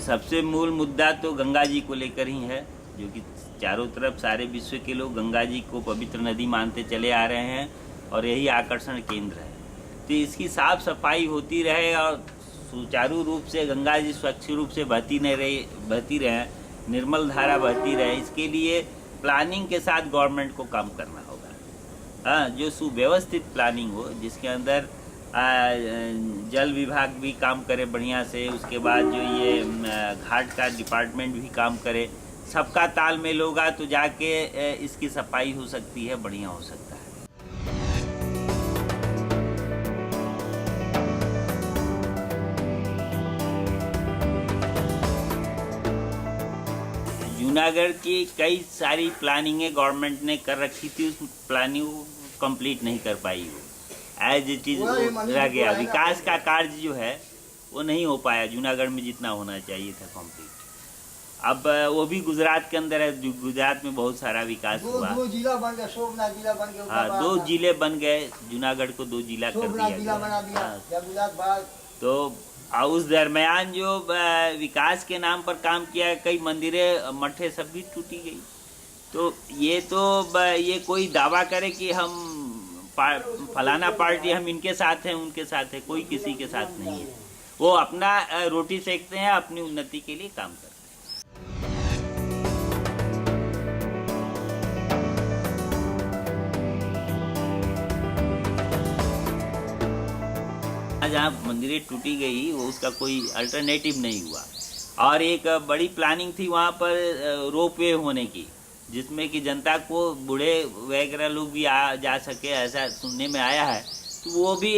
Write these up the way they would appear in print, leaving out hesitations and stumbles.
सबसे मूल मुद्दा तो गंगा जी को लेकर ही है, जो कि चारों तरफ सारे विश्व के लोग गंगा जी को पवित्र नदी मानते चले आ रहे हैं और यही आकर्षण केंद्र है। तो इसकी साफ सफाई होती रहे और सुचारू रूप से गंगा जी स्वच्छ रूप से बहती रहे, निर्मल धारा बहती रहे, इसके लिए प्लानिंग के साथ गवर्नमेंट को काम करना होगा। हाँ, जो सुव्यवस्थित प्लानिंग हो, जिसके अंदर जल विभाग भी काम करे बढ़िया से, उसके बाद जो ये घाट का डिपार्टमेंट भी काम करे, सबका तालमेल होगा तो जाके इसकी सफाई हो सकती है, बढ़िया हो सकता है। जूनागढ़ की कई सारी प्लानिंगें गवर्नमेंट ने कर रखी थी, उस प्लानिंग को कंप्लीट नहीं कर पाई, वो एज इट इज रह गया। विकास का कार्य जो है वो नहीं हो पाया जूनागढ़ में जितना होना चाहिए था कंप्लीट। अब वो भी गुजरात के अंदर है, गुजरात में बहुत सारा विकास हुआ। दो जिला बन गया, सोमनाथ जिला बन गया। हाँ, 2 जिले बन गए, जूनागढ़ को 2 जिला कर दिया। तो उस दरमियान जो विकास के नाम पर काम किया, कई मंदिरें मठे सब भी टूटी गई। तो ये कोई दावा करे कि हम फलाना पार्टी हम इनके साथ हैं उनके साथ है, कोई किसी के साथ नहीं है। वो अपना रोटी सेकते हैं, अपनी उन्नति के लिए काम करते हैं। जहाँ मंदिरें टूटी गई वो उसका कोई अल्टरनेटिव नहीं हुआ। और एक बड़ी प्लानिंग थी वहाँ पर रोपवे होने की, जिसमें कि जनता को, बूढ़े वगैरह लोग भी जा सके, ऐसा सुनने में आया है। तो वो भी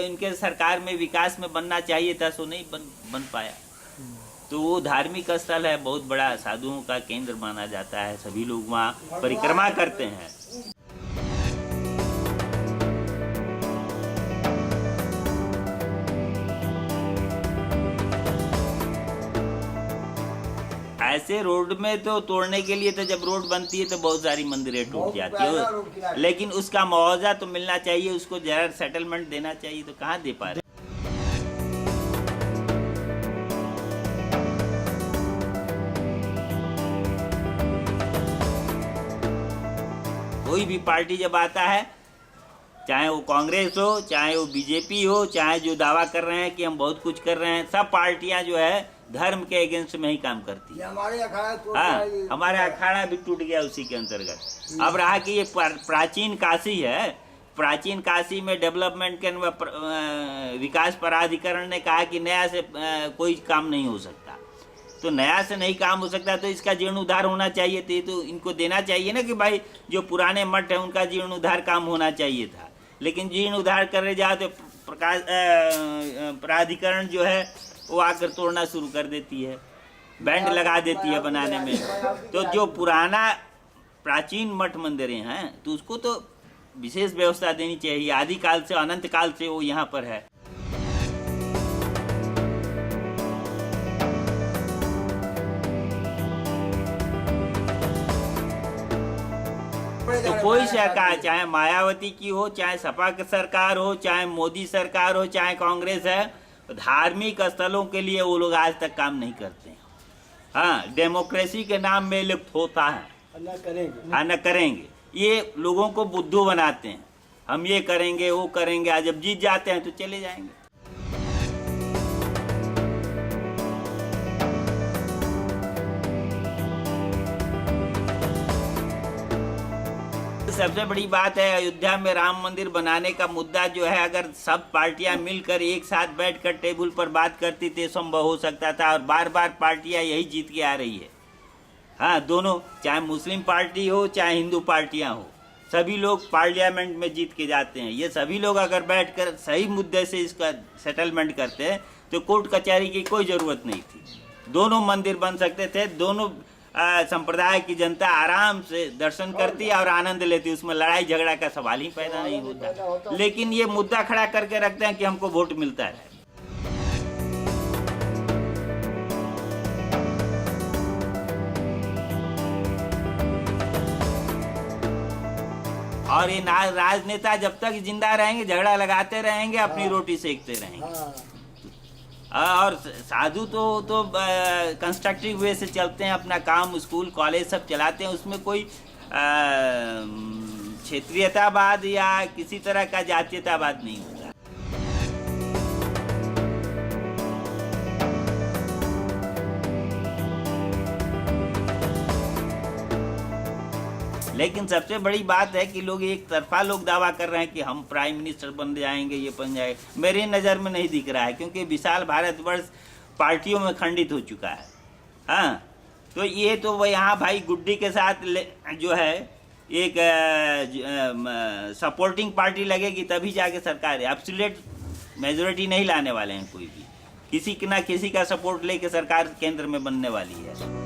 इनके सरकार में विकास में बनना चाहिए था, सो नहीं बन पाया। तो वो धार्मिक स्थल है, बहुत बड़ा साधुओं का केंद्र माना जाता है, सभी लोग वहाँ परिक्रमा करते हैं। ऐसे रोड में तो तोड़ने के लिए तो जब रोड बनती है तो बहुत सारी मंदिरें टूट जाती है, लेकिन उसका मुआवजा तो मिलना चाहिए, उसको जरा सेटलमेंट देना चाहिए, तो कहाँ दे पा रहे। कोई भी पार्टी जब आता है, चाहे वो कांग्रेस हो, चाहे वो बीजेपी हो, चाहे जो दावा कर रहे हैं कि हम बहुत कुछ कर रहे हैं, सब पार्टियां जो है धर्म के अगेंस्ट में ही काम करती है। हमारे अखाड़ा भी टूट गया उसी के अंतर्गत। अब रहा कि ये प्राचीन काशी है, प्राचीन काशी में डेवलपमेंट के विकास प्राधिकरण ने कहा कि नया से कोई काम नहीं हो सकता। तो नया से नहीं काम हो सकता तो इसका जीर्णोद्धार होना चाहिए थे। तो इनको देना चाहिए ना कि भाई जो पुराने मठ है उनका जीर्णोद्धार काम होना चाहिए था। लेकिन जीर्णोद्धार करने जाओ तो प्राधिकरण जो है वो आकर तोड़ना शुरू कर देती है, बैंड लगा देती है बनाने में। तो जो पुराना प्राचीन मठ मंदिरें हैं तो उसको तो विशेष व्यवस्था देनी चाहिए। आदि काल से, अनंत काल से वो यहाँ पर है। तो कोई सरकार, चाहे मायावती की हो, चाहे सपा की सरकार हो, चाहे मोदी सरकार हो, चाहे कांग्रेस है, धार्मिक स्थलों के लिए वो लोग आज तक काम नहीं करते हैं। हाँ, डेमोक्रेसी के नाम में लिप्त होता है, न करेंगे। ये लोगों को बुद्धू बनाते हैं, हम ये करेंगे वो करेंगे, आज जब जीत जाते हैं तो चले जाएंगे। सबसे बड़ी बात है, अयोध्या में राम मंदिर बनाने का मुद्दा जो है, अगर सब पार्टियां मिलकर एक साथ बैठकर टेबल पर बात करती तो संभव हो सकता था। और बार बार पार्टियां यही जीत के आ रही है। हाँ, दोनों, चाहे मुस्लिम पार्टी हो चाहे हिंदू पार्टियां हो, सभी लोग पार्लियामेंट में जीत के जाते हैं। ये सभी लोग अगर बैठकर सही मुद्दे से इसका सेटलमेंट करते हैं तो कोर्ट कचहरी की कोई ज़रूरत नहीं थी। दोनों मंदिर बन सकते थे, दोनों संप्रदाय की जनता आराम से दर्शन करती और आनंद लेती, उसमें लड़ाई झगड़ा का सवाल ही पैदा नहीं होता। लेकिन ये मुद्दा खड़ा करके रखते हैं कि हमको वोट मिलता है। और ये राजनेता जब तक जिंदा रहेंगे झगड़ा लगाते रहेंगे, अपनी रोटी सेकते रहेंगे। और साधु तो कंस्ट्रक्टिव वे से चलते हैं, अपना काम स्कूल कॉलेज सब चलाते हैं, उसमें कोई क्षेत्रीयतावाद या किसी तरह का जातीयतावाद नहीं होता। लेकिन सबसे बड़ी बात है कि लोग एक तरफा लोग दावा कर रहे हैं कि हम प्राइम मिनिस्टर बन जाएंगे, ये बन जाएगा। मेरी नज़र में नहीं दिख रहा है, क्योंकि विशाल भारतवर्ष पार्टियों में खंडित हो चुका है। हाँ, तो ये तो वो यहाँ भाई गुड्डी के साथ जो है एक सपोर्टिंग पार्टी लगेगी तभी जाके सरकार है। एब्सोल्यूट मेजोरिटी नहीं लाने वाले हैं कोई भी, किसी ना किसी का सपोर्ट लेके सरकार केंद्र में बनने वाली है।